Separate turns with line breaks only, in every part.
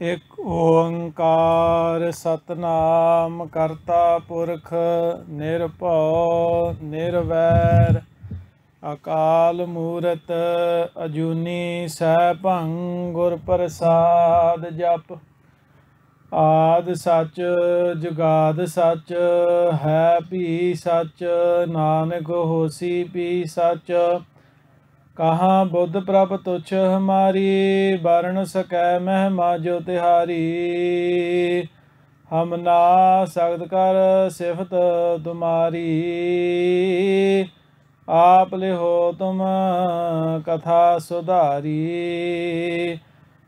एक ओंकार सतनाम करता पुरख निरभਉ निरवैर अकाल मूरत अजूनी सैभं गुर प्रसाद जप आद सच जुगाद सच है भी सच नानक होसी भी सच कहाँ बुद्ध प्रभ तुच्छ हमारी वर्ण सकै महिमा जो तिहारी हम ना सख्त कर सिफत तुम्हारी आप लिहो तुम कथा सुधारी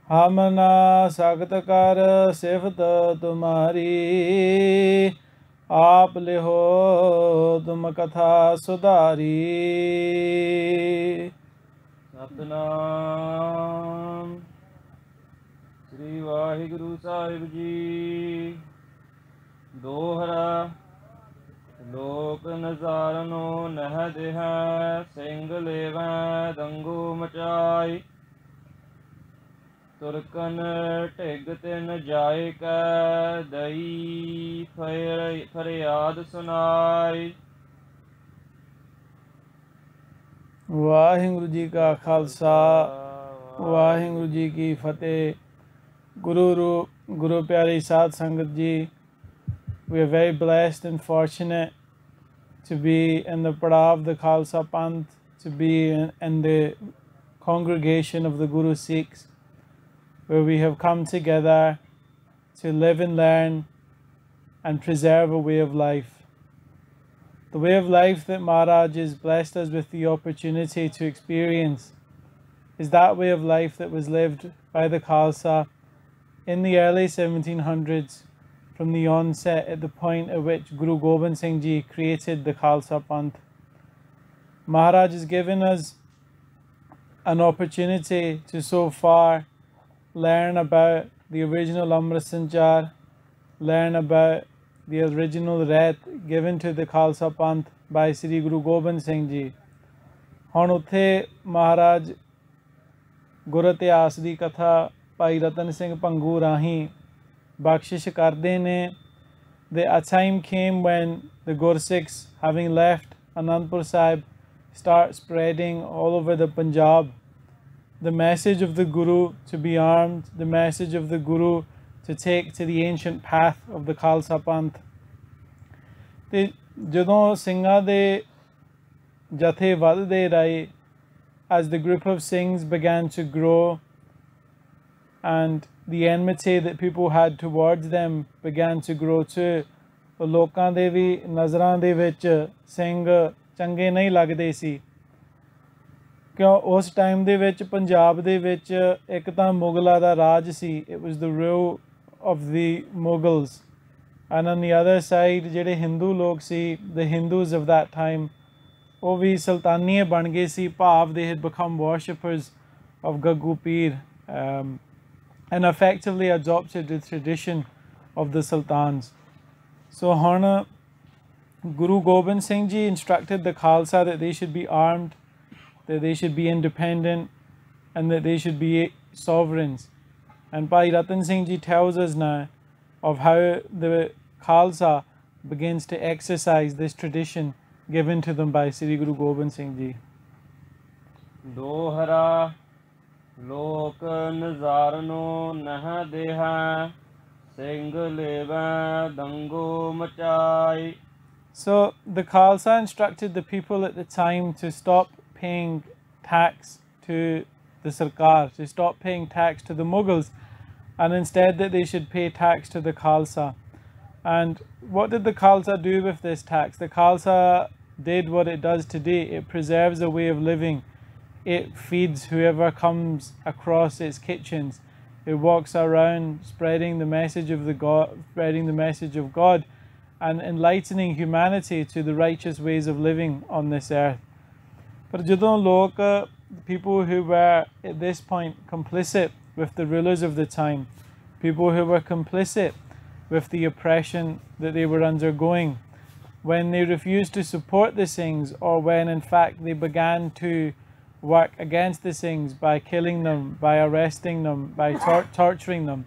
हम ना सख्त कर सिफत तुम्हारी आप लिहो तुम कथा सुधारी सतनाम श्री वाहिगुरु साहिब जी दोहरा लोक नजारनो नह देह सिंह लेवै दंगो मचाई तुरकन ढिग तिन जाए कै दई फरियाद सुनाई वाहिगुरु जी का खालसा वाहिगुरु जी की फतेह। गुरु प्यारी साध संगत जी, we are very blessed and fortunate to be in the Pada of the Khalsa Panth, to be in the congregation of the Guru Sikhs, where we have come together to live and learn and preserve a way of life. The way of life that Maharaj has blessed us with the opportunity to experience is that way of life that was lived by the Khalsa in the early 1700s, from the onset at the point at which Guru Gobind Singh Ji created the Khalsa Panth. Maharaj has given us an opportunity to so far learn about the original Amrit Sanchar, learn about the original ret given to the Khalsa Panth by Sri Guru Gobind Singh Ji. ਹੁਣ ਉੱਥੇ ਮਹਾਰਾਜ ਗੁਰ ਇਤਿਹਾਸ ਦੀ ਕਥਾ ਭਾਈ ਰਤਨ ਸਿੰਘ ਭੰਗੂ ਰਾਹੀਂ ਬਖਸ਼ਿਸ਼ ਕਰਦੇ ਨੇ। The time came when the Gursikhs, having left Anandpur Sahib, start spreading all over the Punjab the message of the Guru to be armed, the message of the Guru to take to the ancient path of the Khalsa Panth. ਤੇ ਜਦੋਂ ਸਿੰਘਾਂ ਦੇ ਜਥੇ ਵੱਧਦੇ ਰਹੇ, as the group of Singhs began to grow and the enmity that people had towards them began to grow too, ਲੋਕਾਂ ਦੇ ਵੀ ਨਜ਼ਰਾਂ ਦੇ ਵਿੱਚ ਸਿੰਘ ਚੰਗੇ ਨਹੀਂ ਲੱਗਦੇ ਸੀ। ਕਿਉਂ ਉਸ ਟਾਈਮ ਦੇ ਵਿੱਚ ਪੰਜਾਬ ਦੇ ਵਿੱਚ ਇੱਕ ਤਾਂ ਮੁਗਲਾਂ ਦਾ ਰਾਜ ਸੀ, it was the rule of the Mughals, and on the other side ਜਿਹੜੇ ਹਿੰਦੂ ਲੋਕ ਸੀ, the Hindus of that time, ਉਹ ਵੀ ਸੁਲਤਾਨੀਏ ਬਣ ਗਏ ਸੀ, ਭਾਵ they had become worshippers of Gaggu Peer and effectively adopted the tradition of the sultans. So ਹੁਣ Guru Gobind Singh Ji instructed the Khalsa that they should be armed, that they should be independent, and that they should be sovereigns. And Bhai Ratan Singh Ji tells us now of how the Khalsa begins to exercise this tradition given to them by Sri Guru Gobind Singh Ji. Dohara lok nazarno nah deha Singh leva dango machai. So the Khalsa instructed the people at the time to stop paying tax to the Sarkar, to stop paying tax to the Mughals, and instead that they should pay tax to the Khalsa. And what did the Khalsa do with this tax? The Khalsa did what it does today. It preserves a way of living. It feeds whoever comes across its kitchens. It walks around spreading the message of God, and enlightening humanity to the righteous ways of living on this earth. But ਜਦੋਂ ਲੋਕ, people who were at this point complicit with the rulers of the time, people who were complicit with the oppression that they were undergoing, when they refused to support the Singhs, or when in fact they began to work against the Singhs by killing them, by arresting them, by torturing them,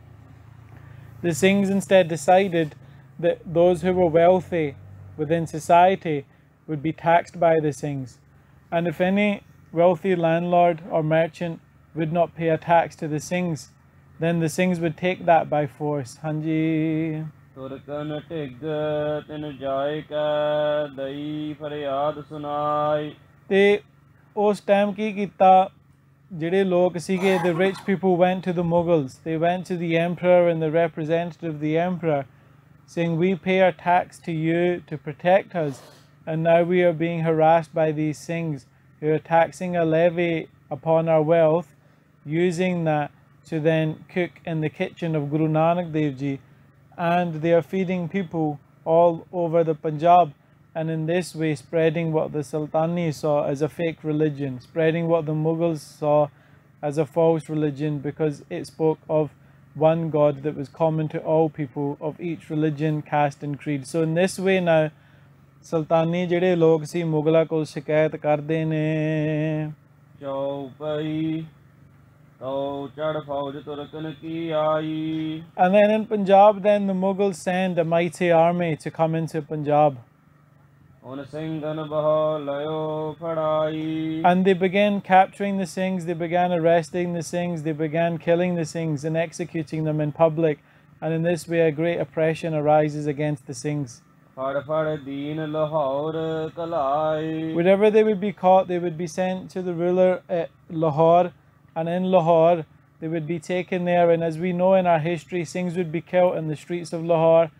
The Singhs instead decided that those who were wealthy within society would be taxed by the Singhs. And if any wealthy landlord or merchant would not pay a tax to the Singhs, then the Singhs would take that by force. Hanji.
Turkan TIG ਤਿਨ ਜਾਇ ਕੈ ਦਈ ਫਰਿਆਦ ਸੁਨਾਈ
ਤੇ ਉਸ time ਕੀ ਕੀਤਾ ਜਿਹੜੇ ਲੋਕ ਸੀਗੇ, the rich people went to the Mughals, they went to the emperor and the representative of the emperor saying, we pay our tax to you to protect us, and now we are being harassed by these Singhs who are taxing a levy upon our wealth, using that to then cook in the kitchen of Guru Nanak Dev Ji, and they are feeding people all over the Punjab, and in this way spreading what the Sultani saw as a fake religion, spreading what the Mughals saw as a false religion, because it spoke of one God that was common to all people of each religion, caste and creed. So in this way now Sultani ਜਿਹੜੇ ਲੋਕ ਸੀ ਮੁਗਲਾਂ ਕੋਲ ਸ਼ਿਕਾਇਤ ਕਰਦੇ ਨੇ
ਚੌਪਈ ਤੋ ਚੜ ਫੌਜ ਤੁਰਕਨ ਕੀ ਆਈ
And then in Punjab, then the Mughals send a mighty army to come into Punjab.
ਹੁਣ ਸਿੰਘਨ ਬਹੁ ਲਇਓ ਫੜਾਈ
And they began capturing the Singhs, they began arresting the Singhs, they began killing the Singhs and executing them in public. And in this way a great oppression arises against the Singhs.
ਫੜ ਫੜ ਦੀਨ Lahore ਕਲਾਈ
Wherever they would be caught, they would be sent to the ruler at Lahore, and in Lahore they would be taken there. And as we know in our history, Singhs would be killed in the streets of Lahore.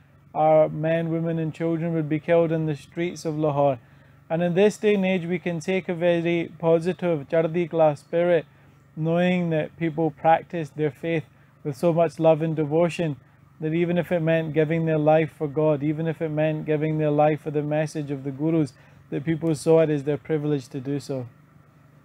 Our men, women and children would be killed in the streets of Lahore. And in this day and age we can take a very positive Chardi class spirit, knowing that people practiced their faith with so much love and devotion, that even if it meant giving their life for God, even if it meant giving their life for the message of the Gurus, that people saw it as their privilege to do so.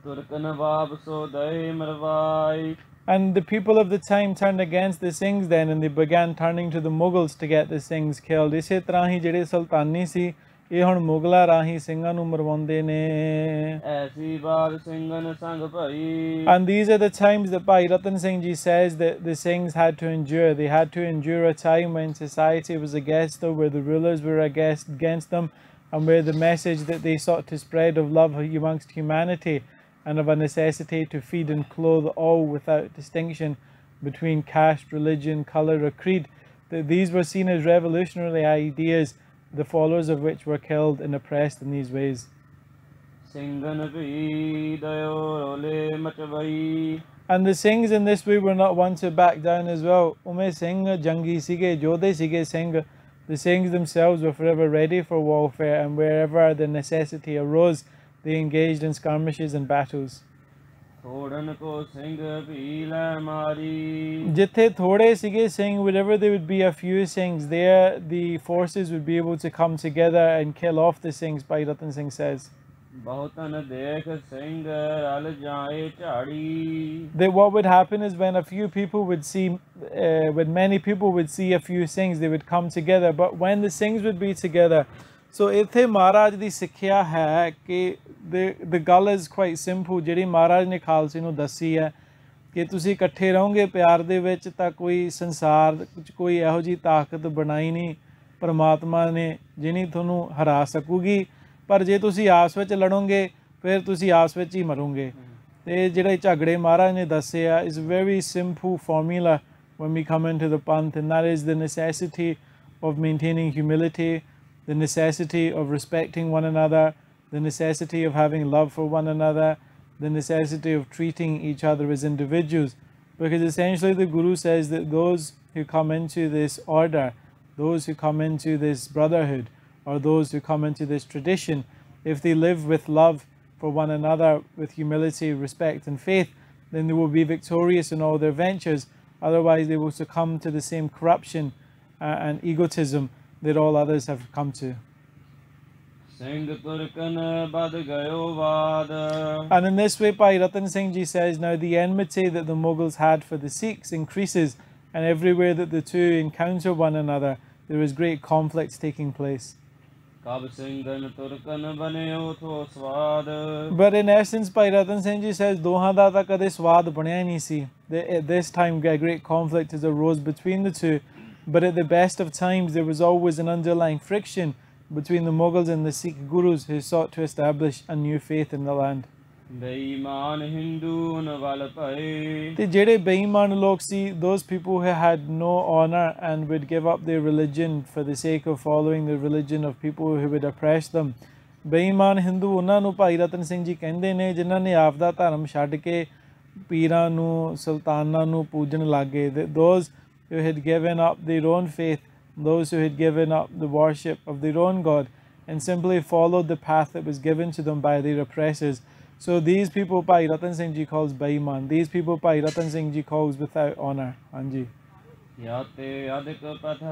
ਤੁਰਕਨ ਵਾਪਸੋ ਦਏ ਮਰਵਾਈ
And the people of the time turned against the Singhs then, and they began turning to the Mughals to get the Singhs killed. ਇਸੇ ਤਰ੍ਹਾਂ ਹੀ ਜਿਹੜੇ ਸੁਲਤਾਨੀ ਸੀ ਇਹ ਹੁਣ ਮੁਗਲਾਂ ਰਾਹੀਂ ਸਿੰਘਾਂ ਨੂੰ ਮਰਵਾਉਂਦੇ ਨੇ
ਐਸੀ ਬਾਤ ਸਿੰਘਨ ਸੰਗ ਭਈ
And these are the times that Bhai Ratan Singh Ji says that the Singhs had to endure. They had to endure a time when society was against them, where the rulers were against them, and where the message that they sought to spread of love amongst humanity and of a necessity to feed and clothe all without distinction between caste, religion, colour or creed, that these were seen as revolutionary ideas, the followers of which were killed and oppressed in these ways.
ਸਿੰਘਨ ਭਈ ਦਇਓ ਰੋਲੇ ਮਚਵਈ
And the Singhs in this way were not one to back down as well. Ume Singh Jangi Sige, Jodhe Sige Singh. The Singhs themselves were forever ready for warfare, and wherever the necessity arose, they engaged in skirmishes and battles.
ਥੋੜਨ ਕੋ ਸਿੰਘ ਭੀ ਲੈ ਮਾਰੀ
Jithe thode sige Singh, wherever there would be a few Singhs there, the forces would be able to come together and kill off the Singhs, Bhai Ratan Singh says.
ਬਹੁਤਨ ਦੇਖ ਸਿੰਘ ਰਲ ਜਾਏ ਝਾੜੀ
That what would happen is when a few people would see, when many people would see a few Singhs, they would come together. But when the Singhs would be together, so ਇੱਥੇ ਮਹਾਰਾਜ ਦੀ ਸਿੱਖਿਆ ਹੈ ਕਿ the ਗੱਲ is quite simple, ਜਿਹੜੀ ਮਹਾਰਾਜ ਨੇ ਖਾਲਸੇ ਨੂੰ ਦੱਸੀ ਹੈ ਕਿ ਤੁਸੀਂ ਇਕੱਠੇ ਰਹੋਗੇ ਪਿਆਰ ਦੇ ਵਿੱਚ ਤਾਂ ਕੋਈ ਸੰਸਾਰ ਵਿੱਚ ਕੋਈ ਇਹੋ ਜਿਹੀ ਤਾਕਤ ਬਣਾਈ ਨਹੀਂ ਪਰਮਾਤਮਾ ਨੇ ਜਿਹਨੀ ਤੁਹਾਨੂੰ ਹਰਾ ਸਕੂਗੀ, ਪਰ ਜੇ ਤੁਸੀਂ ਆਪਸ ਵਿੱਚ ਲੜੋਗੇ ਫਿਰ ਤੁਸੀਂ ਆਪਸ ਵਿੱਚ ਹੀ ਮਰੋਗੇ। ਤੇ ਜਿਹੜੇ ਝਗੜੇ ਮਹਾਰਾਜ ਨੇ ਦੱਸੇ ਆ is very simple formula when we come into the Panth, and that is the necessity of maintaining humility, the necessity of respecting one another, the necessity of having love for one another, the necessity of treating each other as individuals. Because essentially the Guru says that those who come into this order, those who come into this brotherhood, or those who come into this tradition, if they live with love for one another, with humility, respect and faith, then they will be victorious in all their ventures. Otherwise they will succumb to the same corruption and egotism that all others have come to.
Singh ਤੁਰਕਨ ਬਦ ਗਇਓ ਵਾਦ
And in this way Bhai Ratan Singh Ji says, now the enmity that the Mughals had for the Sikhs increases, and everywhere that the two encounter one another there is great conflicts taking place.
ਕਬ ਸਿੰਘਨ ਤੁਰਕਨ ਬਨਿਓ ਥੋ ਸਵਾਦ
But in essence Bhai Ratan Singh Ji says ਦੋਹਾਂ ਦਾ ਤਾਂ ਕਦੇ ਸਵਾਦ ਬਣਿਆ ਹੀ ਨਹੀਂ ਸੀ। At this time a great conflict has arose between the two, But at the best of times, there was always an underlying friction between the Mughals and the Sikh gurus who sought to establish a new faith in the land.
ਬੇਈਮਾਨ ਹਿੰਦੂ ਨ ਵਲ ਭਏ
The ਜਿਹੜੇ ਬੇਈਮਾਨ ਲੋਕ ਸੀ, those people who had no honor and would give up their religion for the sake of following the religion of people who would oppress them. ਬੇਈਮਾਨ ਹਿੰਦੂ ਉਹਨਾਂ ਨੂੰ ਭਾਈ ਰਤਨ ਸਿੰਘ ਜੀ ਕਹਿੰਦੇ ਨੇ ਜਿਨ੍ਹਾਂ ਨੇ ਆਪ ਦਾ ਧਰਮ ਛੱਡ ਕੇ ਪੀਰਾਂ ਨੂੰ ਸੁਲਤਾਨਾਂ ਨੂੰ ਪੂਜਣ ਲੱਗ ਗਏ. Those who had given up their own faith, those who had given up the worship of their own God and simply followed the path that was given to them by their oppressors. So these people Bhai Ratan Singh Ji calls Baiman. These people Bhai Ratan Singh Ji calls without honor. Anji.
ਯਾਤੇ ਅਧਿਕ ਪਥ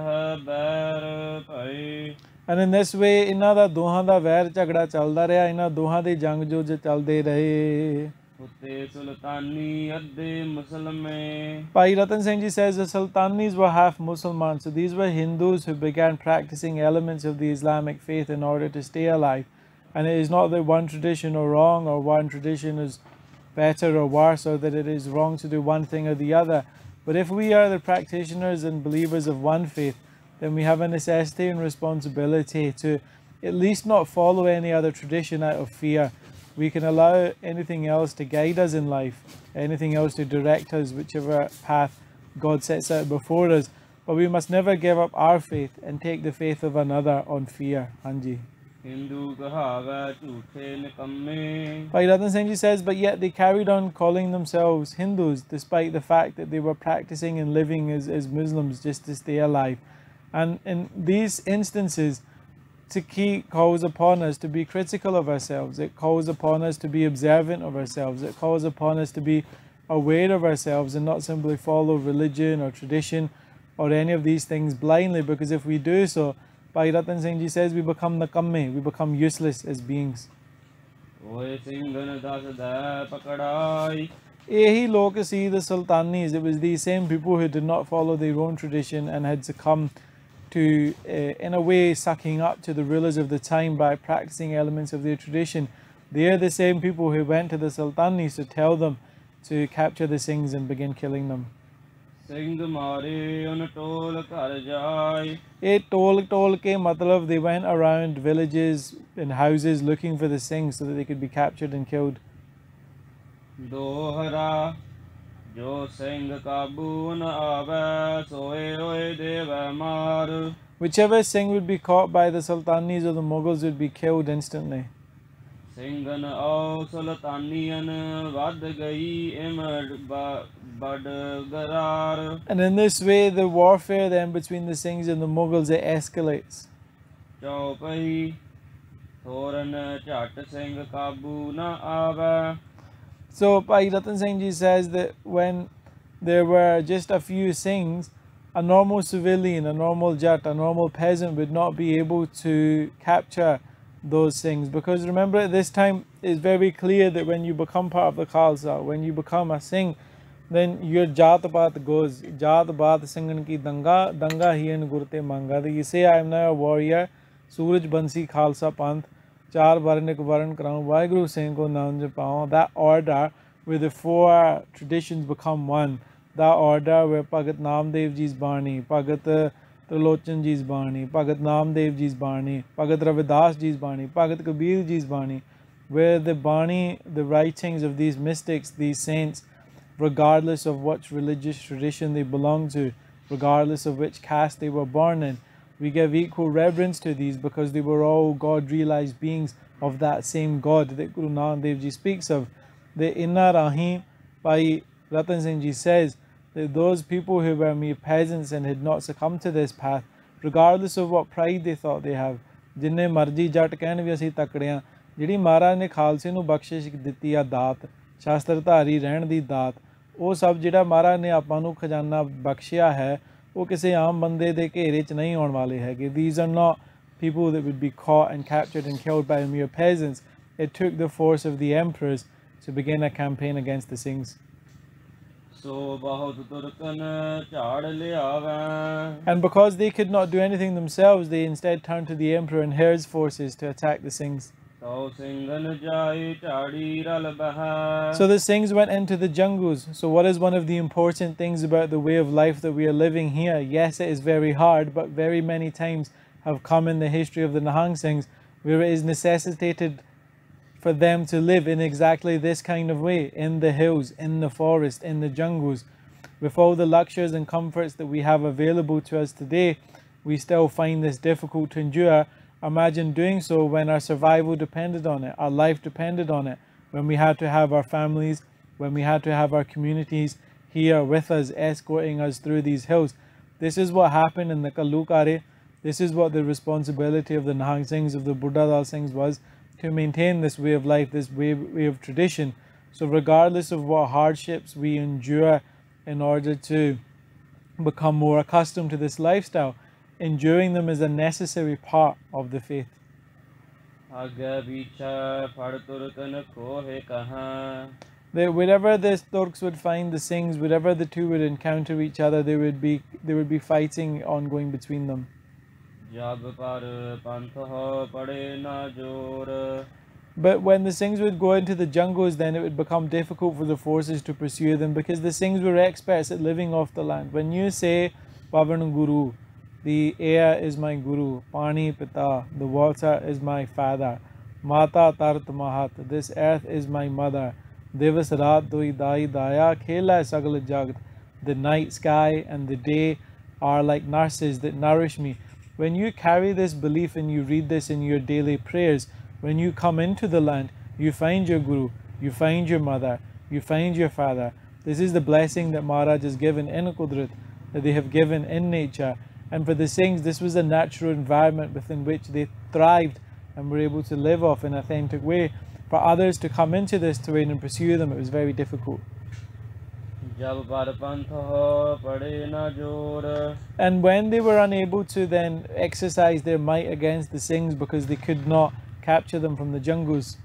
ਬੈਰ ਭਏ
And in this way, ਇਹਨਾਂ ਦਾ ਦੋਹਾਂ ਦਾ ਵੈਰ ਝਗੜਾ ਚੱਲਦਾ ਰਿਹਾ. ਇਹਨਾਂ ਦੋਹਾਂ ਦੇ ਜੰਗ ਜੁਝ ਚੱਲਦੇ ਰਹੇ.
ਉੱਤੇ ਸੁਲਤਾਨੀ ਅੱਧੇ ਮੁਸਲਮੇ
Bhai Ratan Singh Ji says the Sultanis were half Muslims. So these were Hindus who began practicing elements of the Islamic faith in order to stay alive. And it is not that one tradition is wrong or one tradition is better or worse or that it is wrong to do one thing or the other. But if we are the practitioners and believers of one faith, then we have a necessity and responsibility to at least not follow any other tradition out of fear. We can allow anything else to guide us in life, anything else to direct us, whichever path God sets out before us. But we must never give up our faith and take the faith of another on fear. Hanji.
Hindu ਕਹਾਵੈ ਝੂਠੇ ਨਿਕੰਮੇ
Bhai Ratan Singh Ji says, but yet they carried on calling themselves Hindus despite the fact that they were practicing and living as Muslims just to stay alive. And in these instances, Sikhi calls upon us to be critical of ourselves. It calls upon us to be observant of ourselves. It calls upon us to be aware of ourselves and not simply follow religion or tradition or any of these things blindly, because if we do so, Bhai Ratan Singh Ji says we become nakamme, we become useless as beings.
ਓਏ ਸਿੰਘਨ ਦਸ ਦੈ ਪਕੜਾਈ
Ehi lok see the Sultanis, it was these same people who did not follow their own tradition and had succumbed to, in a way, sucking up to the rulers of the time by practicing elements of their tradition. They are the same people who went to the Sultanis to tell them to capture the Singhs and begin killing them.
Singh ਮਾਰੇ ਉਨ toll ਘਰ ਜਾਏ
It told ke matlab they went around villages and houses looking for the Singhs so that they could be captured and killed.
ਦੋਹਰਾ ਜੋ ਸਿੰਘ ਕਾਬੂ ਨ ਆਵੈ ਸੋਏ ਓਏ ਦੇਵੈ ਮਾਰ
Whichever Singh would be caught by the Sultanis or the Mughals would be killed instantly.
ਸਿੰਘਨ ਔ ਸੁਲਤਾਨੀਅਨ ਵੱਧ ਗਈ ਇਮ ਬੜ ਗਰਾਰ
And in this way, the warfare then between the Singhs and the Mughals, it escalates.
ਚੌਪਈ ਥੋਰਨ ਝਟ ਸਿੰਘ ਕਾਬੂ ਨ ਆਵੈ
So Bhai Ratan Singh Ji says that when there were just a few Singhs, a normal civilian, a normal Jat, a normal peasant would not be able to capture those Singhs. Because remember, at this time, it's very clear that when you become part of the Khalsa, when you become a Singh, then your Jat Paat goes. Jat Paat Singhan ki danga, danga hiyan gurte manga. You say, I am now a warrior, Suraj Bansi Khalsa Panth. Char Varnik Varan Kraun, Vaheguru Singh ko naam japao. That order where the four traditions become one. That order where Bhagat Namdev Ji's Bani, Bhagat Trilochan Ji's Bani, Bhagat Namdev Ji's Bani, Bhagat Ravidas Ji's Bani, Bhagat Kabir Ji's Bani, where the Bani, the writings of these mystics, these saints, regardless of what religious tradition they belong to, regardless of which caste they were born in, we give equal reverence to these because they were all God-realized beings of that same God that Guru Nanak Dev Ji speaks of. The Inna Rahim, Bhai Ratan Singh Ji says that those people who were mere peasants and had not succumbed to this path, regardless of what pride they thought they have, ਜਿੰਨੇ ਮਰਜੀ ਜੱਟ ਕਹਿਣ ਵੀ ਅਸੀਂ ਤਕੜੇ ਹਾਂ, ਜਿਹੜੀ ਮਹਾਰਾਜ ਨੇ ਖਾਲਸੇ ਨੂੰ ਬਖਸ਼ਿਸ਼ ਦਿੱਤੀ ਆ ਦਾਤ, ਸ਼ਾਸਤਰਧਾਰੀ ਰਹਿਣ ਦੀ ਦਾਤ, ਉਹ ਸਭ ਜਿਹੜਾ ਮਹਾਰਾਜ ਨੇ ਆਪਾਂ ਨੂੰ ਖਜ਼ਾਨਾ ਬਖਸ਼ਿਆ ਹੈ, ਉਹ ਕਿਸੇ ਆਮ ਬੰਦੇ ਦੇ ਘੇਰੇ 'ਚ ਨਹੀਂ ਆਉਣ ਵਾਲੇ ਹੈਗੇ. These are not people that would be caught and captured and killed by mere peasants. It took the force of the emperors to begin a campaign against the Singhs.
ਸੋ ਬਹੁਤ ਤੁਰਕਨ ਝਾੜ ਲਿਆਵੈ
And because they could not do anything themselves, they instead turned to the emperor and his forces to attack the Singhs.
ਤਉ ਸਿੰਘਨ ਜਾਈ ਝਾੜੀ ਰਲ ਬਹਿ
So the Singhs went into the jungles. So what is one of the important things about the way of life that we are living here? Yes, it is very hard, but very many times have come in the history of the Nahang Singhs where it is necessitated for them to live in exactly this kind of way, in the hills, in the forest, in the jungles. With all the luxuries and comforts that we have available to us today, we still find this difficult to endure. Imagine doing so when our survival depended on it, our life depended on it, when we had to have our families, when we had to have our communities here with us, escorting us through these hills. This is what happened in the Kalukare. This is what the responsibility of the Nahang Singhs, of the Buddha Singhs was, to maintain this way of life, this way of tradition. So regardless of what hardships we endure in order to become more accustomed to this lifestyle, enduring them is a necessary part of the faith. That wherever the Turks would find the Singhs, wherever the two would encounter each other, there would be fighting ongoing between them. But when the Singhs would go into the jungles, then it would become difficult for the forces to pursue them, because the Singhs were experts at living off the land. When you say Pavan Guru, the air is my Guru, Pani Pita, the water is my father, Mata Tart Mahat, this earth is my mother, Divas Raat Doi Dai Daya, Khela Sagal Jagat, the night sky and the day are like nurses that nourish me. When you carry this belief and you read this in your daily prayers, when you come into the land, you find your Guru, you find your mother, you find your father. This is the blessing that Maharaj has given in Kudrat, that they have given in nature. And for the Singhs, this was a natural environment within which they thrived and were able to live off in an authentic way. For others to come into this terrain and pursue them, it was very difficult. And when they were unable to then exercise their might against the Singhs because they could not capture them from the jungles,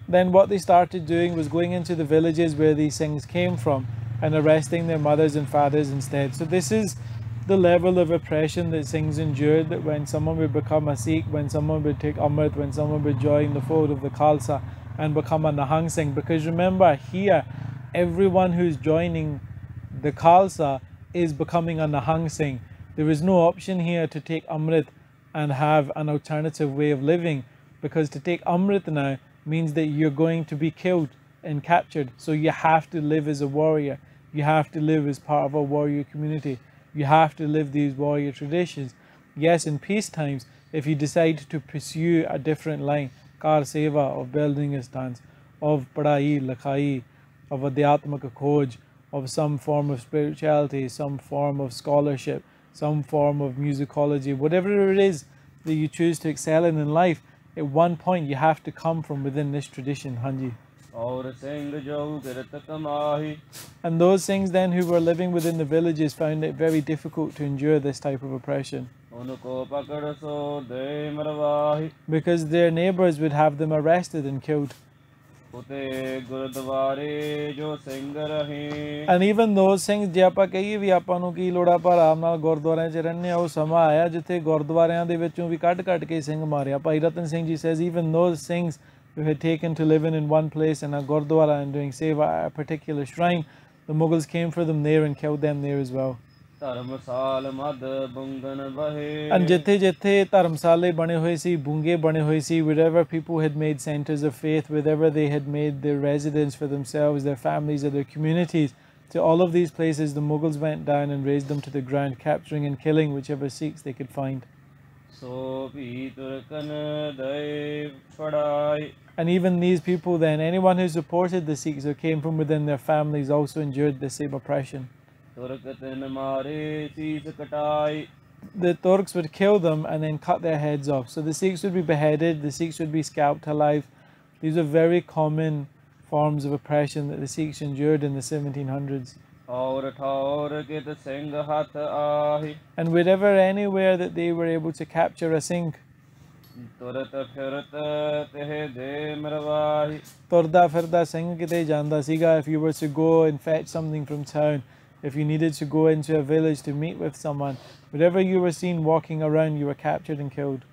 then what they started doing was going into the villages where these Singhs came from and arresting their mothers and fathers instead. So this is the level of oppression that Singhs endured, that when someone would become a Sikh, when someone would take Amrit, when someone would join the fold of the Khalsa and become a Nahang Singh. Because remember, here, everyone who's joining the Khalsa is becoming a Nahang Singh. There is no option here to take Amrit and have an alternative way of living, because to take Amrit now means that you're going to be killed and captured. So you have to live as a warrior. You have to live as part of a warrior community. You have to live these warrior traditions. Yes, in peace times, if you decide to pursue a different line, Kar Seva, of building stands, of Padai, Lakhai, of Adhyatmaka Khoj, of some form of spirituality, some form of scholarship, some form of musicology, whatever it is that you choose to excel in life, at one point you have to come from within this tradition, Hanji. And those Singhs then who were living within the villages found it very difficult to endure this type of oppression, because their neighbours would have them arrested and killed. And even those Singhs, ਜੇ ਆਪਾਂ ਕਹੀਏ ਵੀ ਆਪਾਂ ਨੂੰ ਕੀ ਲੋੜ ਆ, ਪਰ ਆਰਾਮ ਨਾਲ ਗੁਰਦੁਆਰਿਆਂ 'ਚ ਰਹਿੰਦੇ ਆ, ਉਹ ਸਮਾਂ ਆਇਆ ਜਿੱਥੇ ਗੁਰਦੁਆਰਿਆਂ ਦੇ ਵਿੱਚੋਂ ਵੀ ਕੱਢ ਕੇ ਸਿੰਘ ਮਾਰਿਆ. ਭਾਈ ਰਤਨ Singh ji says even those Singhs who had taken to living in one place in a gurdwara and doing seva at a particular shrine, the Mughals came for them there and killed them there as well. And jithe dharamsale bane hoye si, bunge bane hoye si, wherever people had made centers of faith, wherever they had made their residence for themselves, their families or their communities, to all of these places the Mughals went down and razed them to the ground, capturing and killing whichever Sikhs they could find. And even these people then, anyone who supported the Sikhs or came from within their families, also endured the same oppression. The Turks would kill them and then cut their heads off. So the Sikhs would be beheaded, the Sikhs would be scalped alive. These are very common forms of oppression that the Sikhs endured in the 1700s. And wherever, anywhere that they were able to capture a Singh, Turda firda Singh kite janda siga, if you were to go and fetch something from town, if you needed to go into a village to meet with someone, wherever you were seen walking around, you were captured and killed.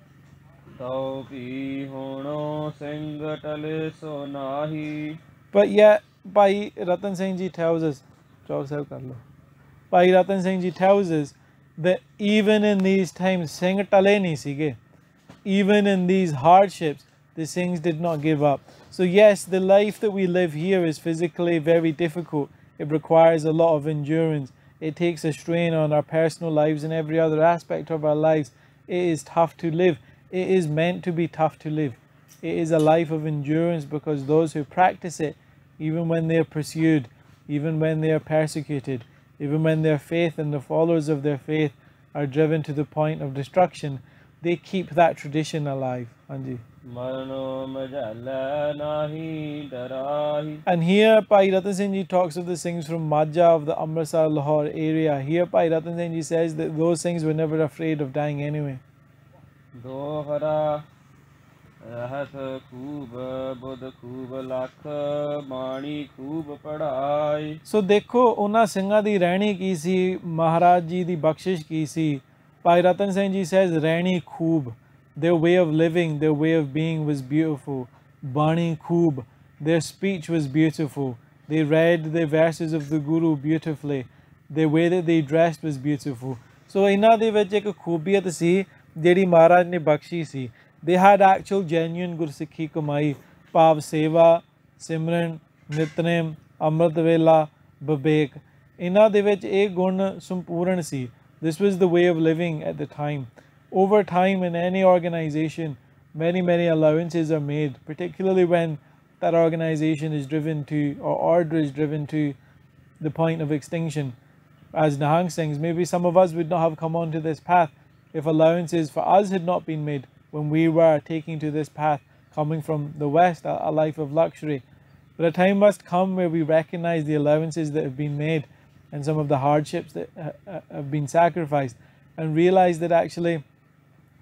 ਤਉ ਭੀ ਹੋਣੋ ਸਿੰਘ ਟਲੇ ਸੋ ਨਾਹੀ
But yet, Bhai Ratan Singh Ji tells us, Bhai Ratan Singh Ji tells us that even in these times, Singh tale nahi sige. Even in these hardships, the Singhs did not give up. So yes, the life that we live here is physically very difficult. It requires a lot of endurance. It takes a strain on our personal lives and every other aspect of our lives. It is tough to live. It is meant to be tough to live. It is a life of endurance because those who practice it, even when they are pursued, even when they are persecuted, even when their faith and the followers of their faith are driven to the point of destruction, they keep that tradition alive. Anji. And here Bhai Ratan Singh Ji talks of the Singhs from Majha of the Amritsar Lahore area. Here Bhai Ratan Singh Ji says that those Singhs were never afraid of dying anyway.
रहत खूब बुध खूब लख बाणी खूब पढ़ाई
So देखो उन्हां ਸਿੰਘਾਂ ਦੀ ਰਹਿਣੀ ਕੀ ਸੀ, ਮਹਾਰਾਜ ਜੀ ਦੀ ਬਖਸ਼ਿਸ਼ ਕੀ ਸੀ. Bhai Ratan Singh Ji says ਰਹਿਣੀ ਖੂਬ, their way of living, their way of being was beautiful. Bani khoob, their speech was beautiful. They read the verses of the Guru beautifully. The way that they dressed was beautiful. So ਇਹਨਾਂ ਦੇ ਵਿੱਚ ਇੱਕ ਖੂਬੀਅਤ ਸੀ ਜਿਹੜੀ ਮਹਾਰਾਜ ਨੇ ਬਖਸ਼ੀ ਸੀ. They had actual genuine ਗੁਰਸਿੱਖੀ ਕਮਾਈ, ਭਾਵ ਸੇਵਾ, ਸਿਮਰਨ, ਨਿਤਨੇਮ, ਅੰਮ੍ਰਿਤ ਵੇਲਾ, ਵਿਵੇਕ. ਇਹਨਾਂ ਦੇ ਵਿੱਚ ਇਹ ਗੁਣ ਸੰਪੂਰਨ ਸੀ. This was the way of living at the time. Over time in any organization, many allowances are made, particularly when that organization is driven to, or order is driven to the point of extinction. As Nihang Singhs, maybe some of us would not have come onto this path if allowances for us had not been made when we were taking to this path, coming from the West, a life of luxury. But a time must come where we recognize the allowances that have been made and some of the hardships that have been sacrificed, and realize that actually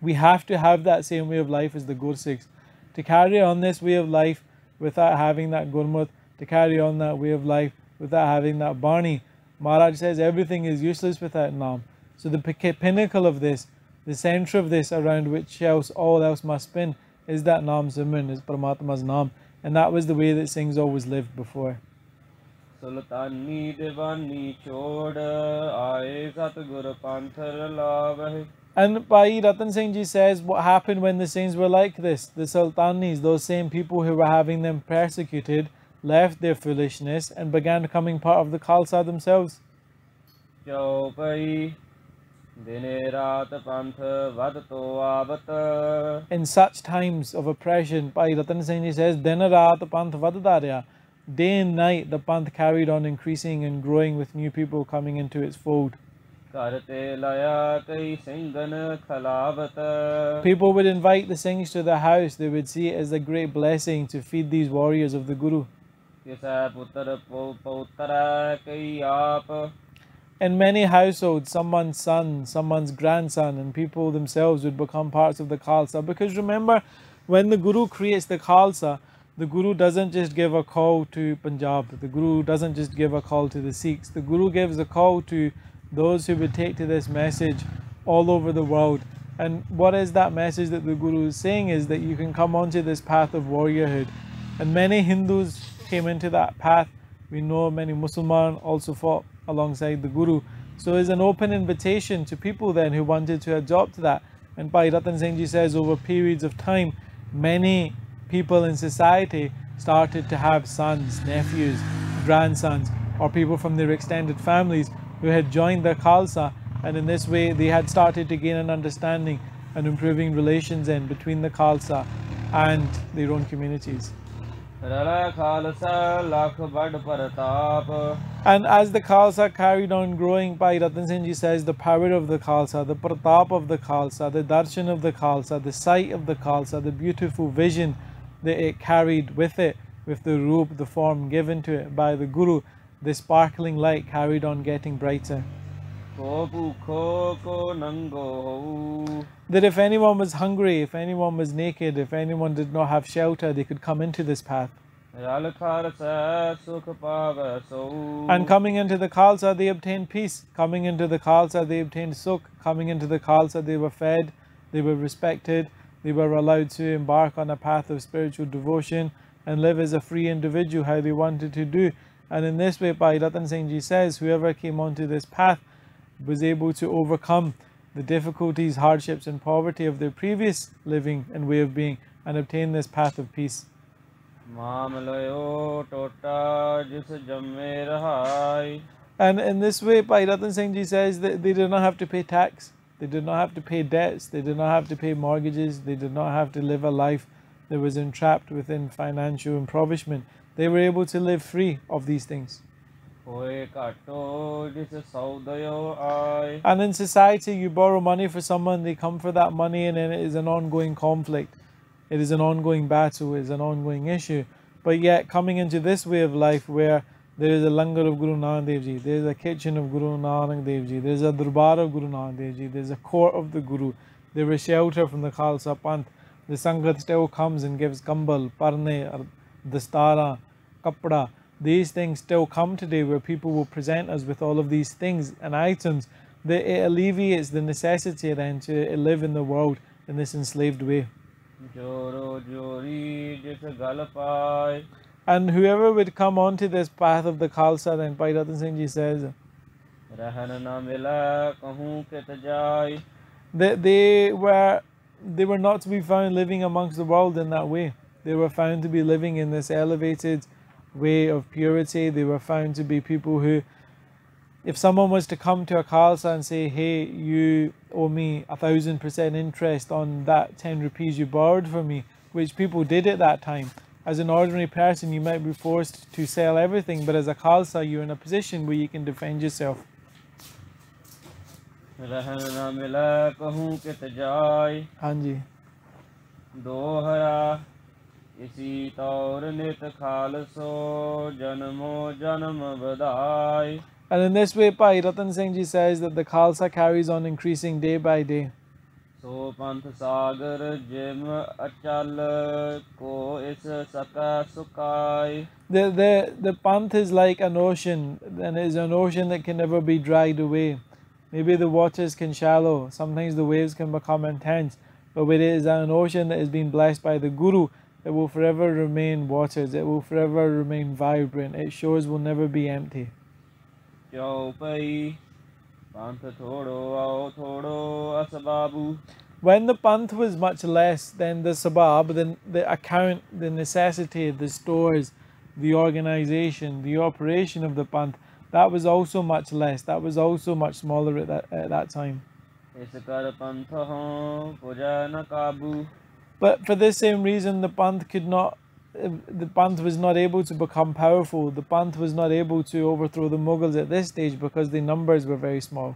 we have to have that same way of life as the Gursikhs. To carry on this way of life without having that Gurmat, to carry on that way of life without having that Bani, Maharaj says everything is useless without Naam. So the pinnacle of this, the center of this around which all else must spin, is that Naam Simran, is Paramatma's Naam. And that was the way that Singhs always lived before.
Sultani Devani Chod Aaye Satgur Panthar Lavahe.
And Bhai Ratan Singh Ji says what happened when the Singhs were like this. The Sultanis, those same people who were having them persecuted, left their foolishness and began becoming part of the Khalsa themselves. In such times of oppression, Bhai Ratan Singh Ji says, Dina Raat Panth vadda raya. Day and night the Panth carried on increasing and growing with new people coming into its fold. People would invite the Singhs to their house. They would see it as a great blessing to feed these warriors of the Guru. In many households, someone's son, someone's grandson, and people themselves would become parts of the Khalsa. Because remember, when the Guru creates the Khalsa, the Guru doesn't just give a call to Punjab. The Guru doesn't just give a call to the Sikhs. The Guru gives a call to those who would take to this message all over the world. And what is that message that the Guru is saying is that you can come onto this path of warriorhood. And many Hindus came into that path. We know many Muslims also fought alongside the Guru. So it's an open invitation to people then who wanted to adopt that. And Bhai Ratan Singh Ji says over periods of time, many people in society started to have sons, nephews, grandsons, or people from their extended families who had joined the Khalsa, and in this way they had started to gain an understanding and improving relations in between the Khalsa and their own communities. And as the Khalsa carried on growing, Bhai Ratan Singh Ji says the power of the Khalsa, the pratap of the Khalsa, the darshan of the Khalsa, the sight of the Khalsa, the beautiful vision that it carried with it, with the roop, the form given to it by the Guru, the sparkling light carried on getting brighter. That if anyone was hungry, if anyone was naked, if anyone did not have shelter, they could come into this path.
ਰਲ ਖਾਲਸਾ ਸੁਖ ਪਾਵੈ ਸੋ
And coming into the Khalsa, they obtained peace. Coming into the Khalsa, they obtained sukh. Coming into the Khalsa, they were fed, they were respected, they were allowed to embark on a path of spiritual devotion and live as a free individual how they wanted to do. And in this way, Bhai Ratan Singh Ji says, whoever came onto this path was able to overcome the difficulties, hardships, and poverty of their previous living and way of being and obtain this path of peace.
ਮਾਮ ਲਇਓ ਟੋਟਾ ਜਿਸ ਜੰਮੇ ਰਹਾਈ
And in this way, Bhai Ratan Singh Ji says that they did not have to pay tax, they did not have to pay debts, they did not have to pay mortgages, they did not have to live a life that was entrapped within financial impoverishment. They were able to live free of these things.
ਹੋਏ ਘਾਟੋ ਜਿਸ ਸੌਦਿਓ ਆਏ
And in society, you borrow money for someone, they come for that money, and then it is an ongoing conflict. It is an ongoing battle, it is an ongoing issue. But yet, coming into this way of life where there is a langar of Guru Nanak Dev Ji, there is a kitchen of Guru Nanak Dev Ji, there is a darbar of Guru Nanak Dev Ji, there is a court of the Guru, there is shelter from the Khalsa Panth. The Sangat still comes and gives kambal, parne, dastara, kapda. These things still come today where people will present us with all of these things and items that it alleviates the necessity then to live in the world in this enslaved way.
ਜੋਰੋ ਜੋਰੀ ਜਿਸ ਗਲ ਪਾਏ
And whoever would come onto this path of the Khalsa, then Bhai Ratan Singh Ji says,
ਰਹਿਨ ਨਾ ਮਿਲੈ ਕਹੂੰ ਕਿਤ ਜਾਏ
that they were not to be found living amongst the world in that way. They were found to be living in this elevated way of purity. They were found to be people who, if someone was to come to a Khalsa and say, hey, you owe me 1,000% interest on that 10 rupees you borrowed from me, which people did at that time. As an ordinary person, you might be forced to sell everything, but as a Khalsa, you're in a position where you can defend yourself.
ਰਹਿਨ ਨਾ ਮਿਲੈ ਕਹੂੰ ਕਿਤ ਜਾਏ
Hanji.
ਦੋਹਰਾ ਇਸੀ ਤੌਰ ਨਿਤ ਖਾਲਸੋ ਜਨਮੋ ਜਨਮ ਵਧਾਈ
And in this way, Bhai Ratan Singh Ji says that the Khalsa carries on increasing day by day.
So Panth Sagar gym ਅਚਲ ਕੋ ਇਸ ਸਕੈ ਸੁਕਾਈ
The Panth is like an ocean, and it is an ocean that can never be dried away. Maybe the waters can shallow, sometimes the waves can become intense, but it is an ocean that has been blessed by the Guru. It will forever remain waters, it will forever remain vibrant, its shores will never be empty.
ਚਉਪਈ ਪੰਥ ਥੋੜੋ ਆਓ ਥੋੜੋ ਅਸਬਾਬੂ
When the Panth was much less than the sabab, then the account, the necessity, the stores, the organization, the operation of the Panth, that was also much less. That was also much smaller at that time.
ਇਸ ਕਰ ਪੰਥ ਹੋਂ ਪੁਜੈ ਨ ਕਾਬੂ
But for this same reason, the Panth was not able to become powerful. The Panth was not able to overthrow the Mughals at this stage because the numbers were very small.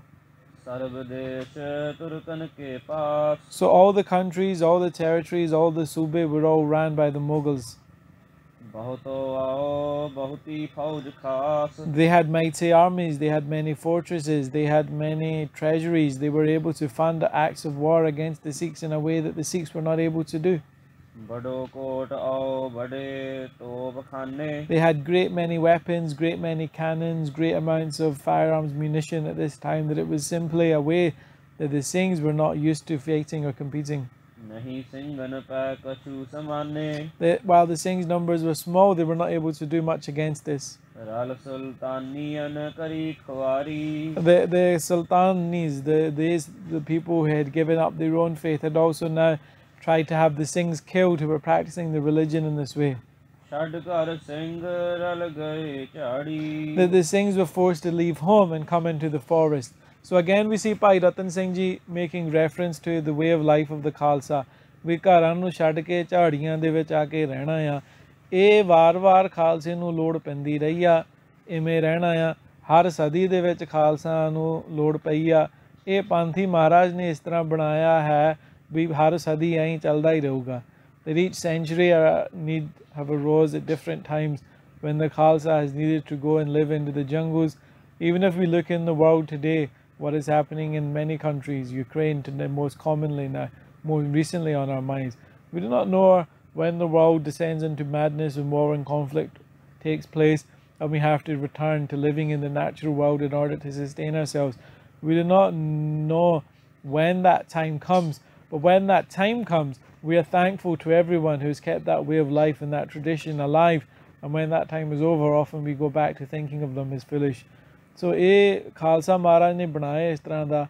ਸਰਬ ਦੇਸ਼ ਤੁਰਕਨ ਕੇ ਪਾਸ
So all the countries, all the territories, all the sube were all ran by the Mughals.
ਬਹੁਤੋ ਆਓ ਬਹੁਤੀ ਫੌਜ ਖਾਸ
They had mighty armies, they had many fortresses, they had many treasuries. They were able to fund acts of war against the Sikhs in a way that the Sikhs were not able to do.
ਬੜੋ ਕੋਟ ਆਓ ਬੜੇ ਤੋਪਖਾਨੇ
They had great many weapons, great many cannons, great amounts of firearms munition at this time, that it was simply a way that the Singhs were not used to fighting or competing.
ਨਹੀਂ ਸਿੰਘਨ ਪੈ ਕਛੂ ਸਮਾਨੇ
While the Singhs' numbers were small, they were not able to do much against this.
ਰਲ ਸੁਲਤਾਨੀਅਨ ਕਰੀ ਖਵਾਰੀ
The Sultanis, the people who had given up their own faith, had also now tried to have the Singhs killed who were practicing the religion in this way.
ਛੱਡ ਘਰ ਸਿੰਘ ਰਲ ਗਏ ਝਾੜੀ
That the Singhs were forced to leave home and come into the forest. So again we see Bhai Ratan Singh Ji making reference to the way of life of the Khalsa. ਵੀ ਘਰਾਂ ਨੂੰ ਛੱਡ ਕੇ ਝਾੜੀਆਂ ਦੇ ਵਿੱਚ ਆ ਕੇ ਰਹਿਣਾ ਆ, ਇਹ ਵਾਰ-ਵਾਰ ਖਾਲਸੇ ਨੂੰ ਲੋੜ ਪੈਂਦੀ ਰਹੀ ਆ, ਇਵੇਂ ਰਹਿਣਾ ਆ, ਹਰ ਸਦੀ ਦੇ ਵਿੱਚ ਖਾਲਸਾ ਨੂੰ ਲੋੜ ਪਈ ਆ, ਇਹ ਪੰਥੀ ਮਹਾਰਾਜ ਨੇ ਇਸ ਤਰ੍ਹਾਂ ਬਣਾਇਆ ਹੈ ਵੀ ਹਰ ਸਦੀ ਐਂ ਚੱਲਦਾ ਹੀ ਰਹੂਗਾ. That each century need have arose at different times when the Khalsa has needed to go and live into the jungles. Even if we look in the world today, what is happening in many countries, Ukraine today most commonly now, more recently on our minds, we do not know when the world descends into madness and war and conflict takes place, and we have to return to living in the natural world in order to sustain ourselves. We do not know when that time comes, but when that time comes, we are thankful to everyone who's kept that way of life and that tradition alive. And when that time is over, often we go back to thinking of them as foolish. So ਇਹ ਖਾਲਸਾ ਮਹਾਰਾਜ ਨੇ ਬਣਾਇਆ ਇਸ ਤਰ੍ਹਾਂ ਦਾ,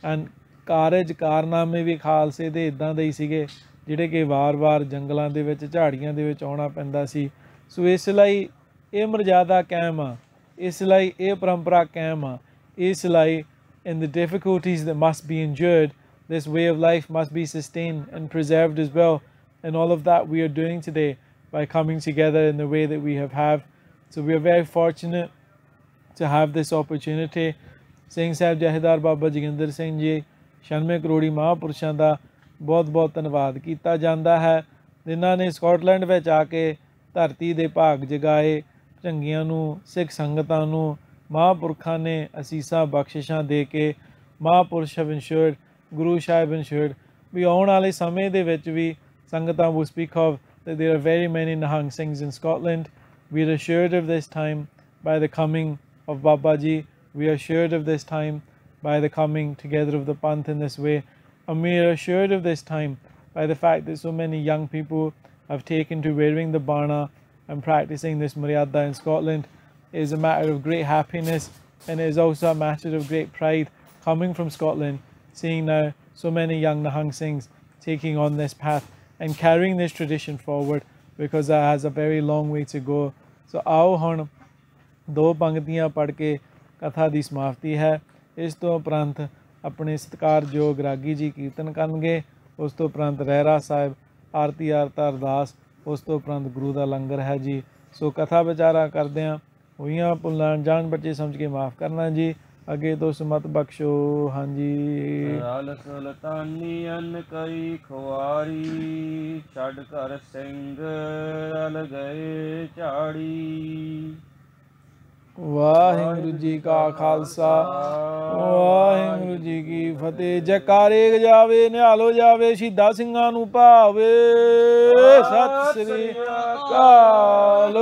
and ਕਾਰਜ ਕਾਰਨਾਮੇ ਵੀ ਖਾਲਸੇ ਦੇ ਇੱਦਾਂ ਦੇ ਹੀ ਸੀਗੇ ਜਿਹੜੇ ਕਿ ਵਾਰ-ਵਾਰ ਜੰਗਲਾਂ ਦੇ ਵਿੱਚ ਝਾੜੀਆਂ ਦੇ ਵਿੱਚ ਆਉਣਾ ਪੈਂਦਾ ਸੀ। ਸੋ ਇਸ ਲਈ ਇਹ ਮਰਜ਼ਾਦਾ ਕਾਇਮ ਆ, ਇਸ ਲਈ ਇਹ ਪਰੰਪਰਾ ਕਾਇਮ ਆ, ਇਸ ਲਈ in the difficulties that must be endured, this way of life must be sustained and preserved as well. And all of that we are doing today by coming together in the way that we have. So we are very fortunate to have this opportunity. Singh Sahib Jahedar Baba Joginder Singh ji, 96 ਕਰੋੜੀ ਮਹਾਂਪੁਰਸ਼ਾਂ ਦਾ ਬਹੁਤ ਬਹੁਤ ਧੰਨਵਾਦ ਕੀਤਾ ਜਾਂਦਾ ਹੈ, ਜਿਨ੍ਹਾਂ ਨੇ Scotland ਵਿੱਚ ਆ ਕੇ ਧਰਤੀ ਦੇ ਭਾਗ ਜਗਾਏ, ਝੰਗੀਆਂ ਨੂੰ, ਸਿੱਖ ਸੰਗਤਾਂ ਨੂੰ ਮਹਾਂਪੁਰਖਾਂ ਨੇ ਅਸੀਸਾਂ ਬਖਸ਼ਿਸ਼ਾਂ ਦੇ ਕੇ ਮਹਾਂਪੁਰਸ਼ have ensured, Guru Sahib ensured ਵੀ ਆਉਣ ਵਾਲੇ ਸਮੇਂ ਦੇ ਵਿੱਚ ਵੀ ਸੰਗਤਾਂ will speak of that there are very many Nihang Singhs in Scotland. We are assured of this time by the coming of Baba Ji. We are assured of this time by the coming together of the Panth in this way. And we are assured of this time by the fact that so many young people have taken to wearing the Barna and practicing this Maryada in Scotland. It is a matter of great happiness, and it is also a matter of great pride coming from Scotland, seeing now so many young Nihang Singhs taking on this path and carrying this tradition forward, because that has a very long way to go. So ਆਓ ਹੁਣ ਦੋ ਪੰਕਤੀਆਂ ਪੜ੍ਹ ਕੇ ਕਥਾ ਦੀ ਸਮਾਪਤੀ ਹੈ। ਇਸ ਤੋਂ ਉਪਰੰਤ ਆਪਣੇ ਸਤਿਕਾਰਯੋਗ ਰਾਗੀ ਜੀ ਕੀਰਤਨ ਕਰਨਗੇ, ਉਸ ਤੋਂ ਉਪਰੰਤ ਰਹਿਰਾ ਸਾਹਿਬ ਆਰਤੀ ਆਰਤਾ ਅਰਦਾਸ, ਉਸ ਤੋਂ ਉਪਰੰਤ ਗੁਰੂ ਦਾ ਲੰਗਰ ਹੈ ਜੀ। ਸੋ ਕਥਾ ਵਿਚਾਰਾ ਕਰਦਿਆਂ ਹੋਈਆਂ ਭੁੱਲਾਂ ਜਾਣ ਬੱਚੇ ਸਮਝ ਕੇ ਮਾफ़ ਕਰਨਾ ਜੀ, ਅੱਗੇ ਤੋਂ ਸੁਮਤ ਬਖਸ਼ੋ। ਹਾਂਜੀ।
ਰਲ ਸੁਲਤਾਨੀ ਅਨ ਕਈ ਖੁਆਰੀ, ਛੱਡ ਕਰ ਸਿੰਘ ਰਲ ਗਏ ਝਾੜੀ।
ਵਾਹਿਗੁਰੂ ਜੀ ਕਾ ਖਾਲਸਾ, ਵਾਹਿਗੁਰੂ ਜੀ ਕੀ ਫਤਿਹ। ਜੈਕਾਰੇ ਜਾਵੇ, ਨਿਹਾਲੋ ਜਾਵੇ, ਸ਼ਹੀਦਾਂ ਸਿੰਘਾਂ ਨੂੰ ਭਾਵੇ। ਸਤਿ ਸ੍ਰੀ ਅਕਾਲ।